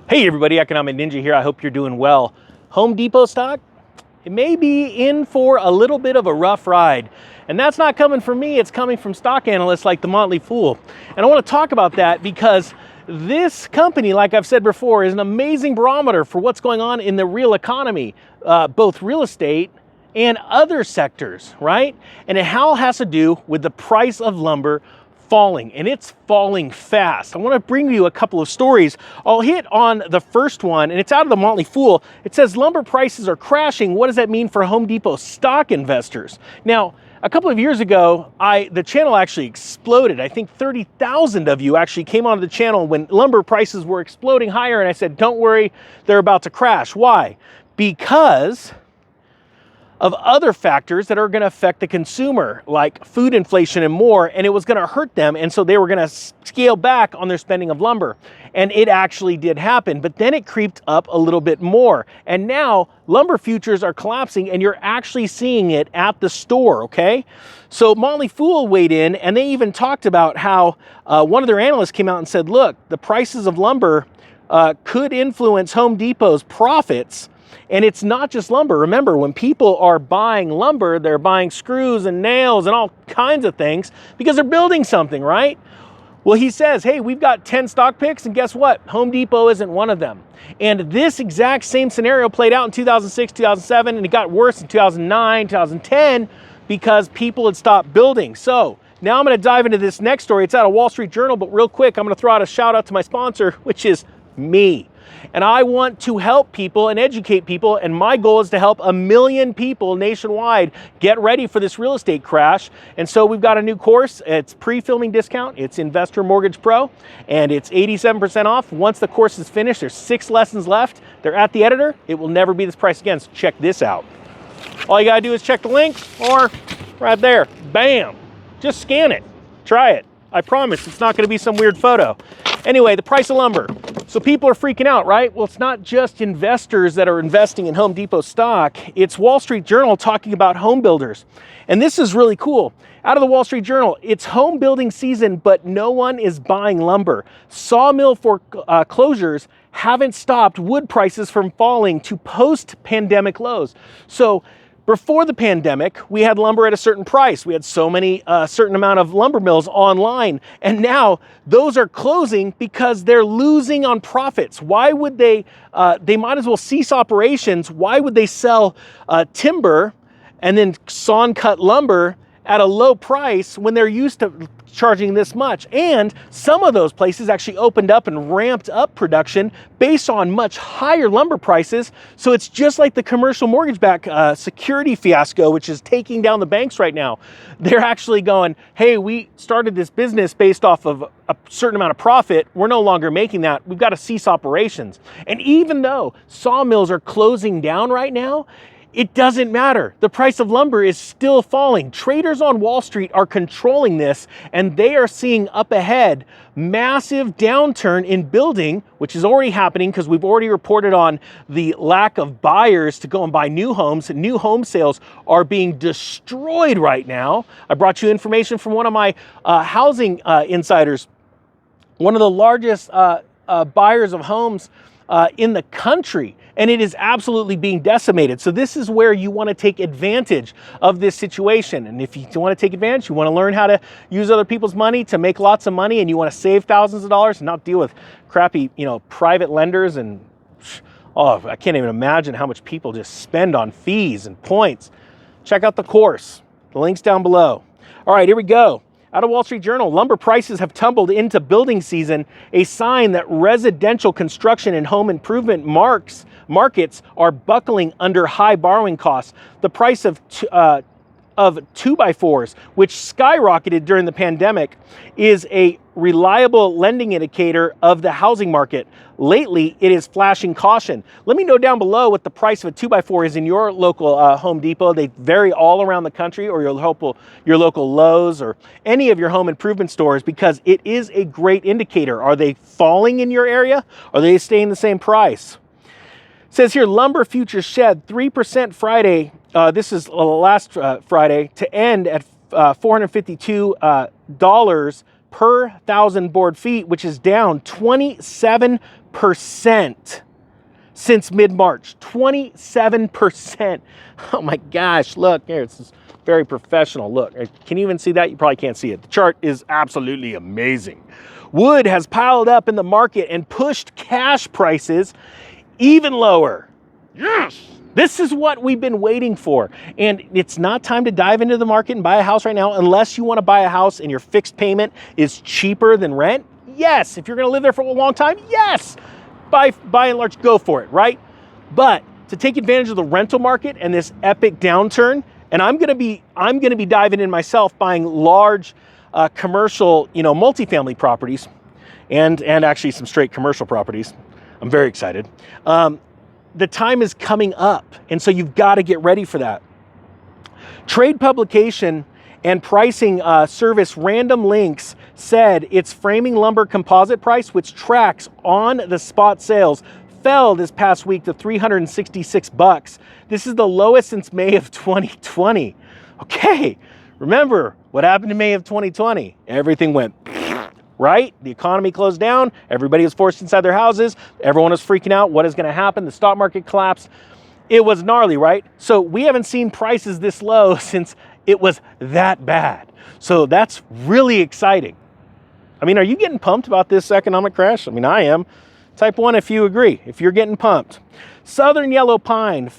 Hey everybody, Economic Ninja here. I hope you're doing well. Home Depot stock, it may be in for a little bit of a rough ride. And that's not coming from me, it's coming from stock analysts like the Motley Fool. And I want to talk about that because this company, like I've said before, is an amazing barometer for what's going on in the real economy, both real estate and other sectors, right? And it all has to do with the price of lumber falling, and it's falling fast. I want to bring you a couple of stories. I'll hit on the first one, and it's out of the Motley Fool. It says lumber prices are crashing. What does that mean for Home Depot stock investors? Now, a couple of years ago, the channel actually exploded. I think 30,000 of you actually came onto the channel when lumber prices were exploding higher, and I said, don't worry, they're about to crash. Why? Because of other factors that are going to affect the consumer, like food inflation and more, and it was going to hurt them, and so they were going to scale back on their spending of lumber. And it actually did happen, but then it creeped up a little bit more. And now lumber futures are collapsing, and you're actually seeing it at the store, okay? So Motley Fool weighed in, and they even talked about how one of their analysts came out and said, look, the prices of lumber could influence Home Depot's profits. And it's not just lumber. Remember, when people are buying lumber, they're buying screws and nails and all kinds of things because they're building something, right? Well, he says, hey, we've got 10 stock picks, and guess what? Home Depot isn't one of them. And this exact same scenario played out in 2006, 2007, and it got worse in 2009, 2010 because people had stopped building. So now I'm going to dive into this next story. It's out of Wall Street Journal, but real quick, I'm going to throw out a shout out to my sponsor, which is me. And I want to help people and educate people, and my goal is to help 1 million people nationwide get ready for this real estate crash. And so we've got a new course. It's pre-filming discount. It's Investor Mortgage Pro, and it's 87% off. Once the course is finished, there's 6 lessons left. They're at the editor. It will never be this price again, so check this out. All you gotta do is check the link, or right there, bam, just scan it, try it. I promise it's not gonna be some weird photo. Anyway, the price of lumber. So people are freaking out, right? Well, it's not just investors that are investing in Home Depot stock. It's Wall Street Journal talking about home builders. And this is really cool. Out of the Wall Street Journal, it's home building season, but no one is buying lumber. Sawmill foreclosures haven't stopped wood prices from falling to post-pandemic lows. So before the pandemic, we had lumber at a certain price. We had so many, certain amount of lumber mills online. And now those are closing because they're losing on profits. Why would they might as well cease operations. Why would they sell timber and then sawn cut lumber at a low price when they're used to charging this much? And some of those places actually opened up and ramped up production based on much higher lumber prices. So it's just like the commercial mortgage-backed security fiasco, which is taking down the banks right now. They're actually going, hey, we started this business based off of a certain amount of profit. We're no longer making that. We've got to cease operations. And even though sawmills are closing down right now, it doesn't matter. The price of lumber is still falling. Traders on Wall Street are controlling this, and they are seeing up ahead massive downturn in building, which is already happening because we've already reported on the lack of buyers to go and buy new homes. New home sales are being destroyed right now. I brought you information from one of my housing insiders, one of the largest buyers of homes in the country, and it is absolutely being decimated. So this is where you want to take advantage of this situation. And if you want to take advantage, you want to learn how to use other people's money to make lots of money, and you want to save thousands of dollars and not deal with crappy, private lenders. And I can't even imagine how much people just spend on fees and points. Check out the course. The link's down below. All right, here we go. Out of Wall Street Journal, lumber prices have tumbled into building season, a sign that residential construction and home improvement markets are buckling under high borrowing costs. The price of 2x4s, which skyrocketed during the pandemic, is a reliable lending indicator of the housing market. Lately, it is flashing caution. Let me know down below what the price of a 2x4 is in your local Home Depot. They vary all around the country, or your local Lowe's, or any of your home improvement stores, because it is a great indicator. Are they falling in your area? Are they staying the same price? It says here, lumber futures shed 3% Friday. This is last Friday, to end at $452 per 1,000 board feet, which is down 27% since mid-March. 27%. Oh my gosh, look here, it's very professional. Look, can you even see that? You probably can't see it. The chart is absolutely amazing. Wood has piled up in the market and pushed cash prices even lower. Yes! This is what we've been waiting for. And it's not time to dive into the market and buy a house right now unless you want to buy a house and your fixed payment is cheaper than rent. Yes. If you're going to live there for a long time, yes. By and large, go for it, right? But to take advantage of the rental market and this epic downturn, and I'm going to be diving in myself, buying large commercial, multifamily properties, and actually some straight commercial properties. I'm very excited. The time is coming up, and so you've got to get ready for that. Trade publication and pricing service Random Links said its framing lumber composite price, which tracks on the spot sales, fell this past week to $366. This is the lowest since May of 2020. Okay, remember what happened in May of 2020? Everything went right? The economy closed down. Everybody was forced inside their houses. Everyone was freaking out. What is going to happen? The stock market collapsed. It was gnarly, right? So we haven't seen prices this low since it was that bad. So that's really exciting. I mean, are you getting pumped about this economic crash? I mean, I am. Type 1 if you agree, if you're getting pumped. Southern yellow pine,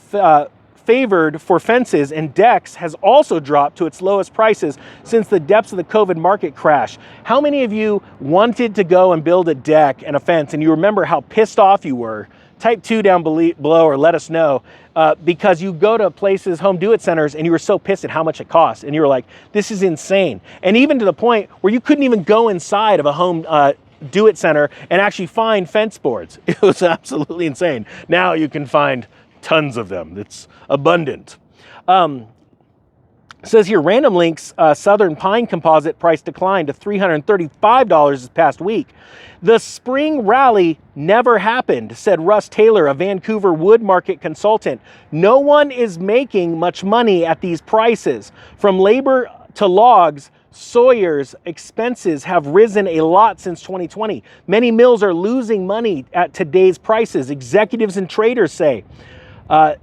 favored for fences and decks, has also dropped to its lowest prices since the depths of the COVID market crash. How many of you wanted to go and build a deck and a fence and you remember how pissed off you were? Type 2 down below or let us know, because you go to places, home do-it centers, and you were so pissed at how much it costs. And you were like, this is insane. And even to the point where you couldn't even go inside of a home do-it center and actually find fence boards. It was absolutely insane. Now you can find tons of them. It's abundant. It says here, Random Links Southern Pine Composite price declined to $335 this past week. The spring rally never happened, said Russ Taylor, a Vancouver wood market consultant. No one is making much money at these prices. From labor to logs, sawyers' expenses have risen a lot since 2020. Many mills are losing money at today's prices, executives and traders say.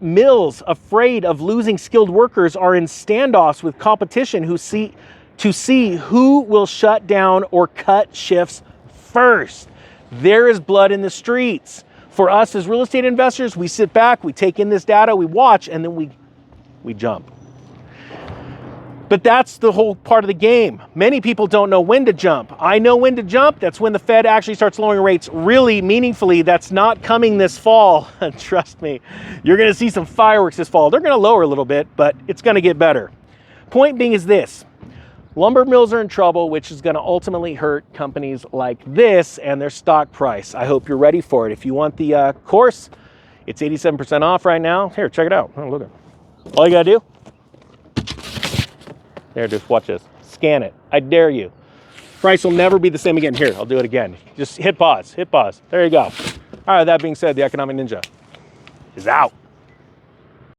Mills, afraid of losing skilled workers, are in standoffs with competition to see who will shut down or cut shifts first. There is blood in the streets. For us as real estate investors, we sit back, we take in this data, we watch, and then we jump. But that's the whole part of the game. Many people don't know when to jump. I know when to jump. That's when the Fed actually starts lowering rates really meaningfully. That's not coming this fall. Trust me, you're going to see some fireworks this fall. They're going to lower a little bit, but it's going to get better. Point being is this. Lumber mills are in trouble, which is going to ultimately hurt companies like this and their stock price. I hope you're ready for it. If you want the course, it's 87% off right now. Here, check it out. Oh, look at it. All you got to do, there, just watch this. Scan it. I dare you. Price will never be the same again. Here, I'll do it again. Just hit pause. Hit pause. There you go. All right, that being said, the Economic Ninja is out.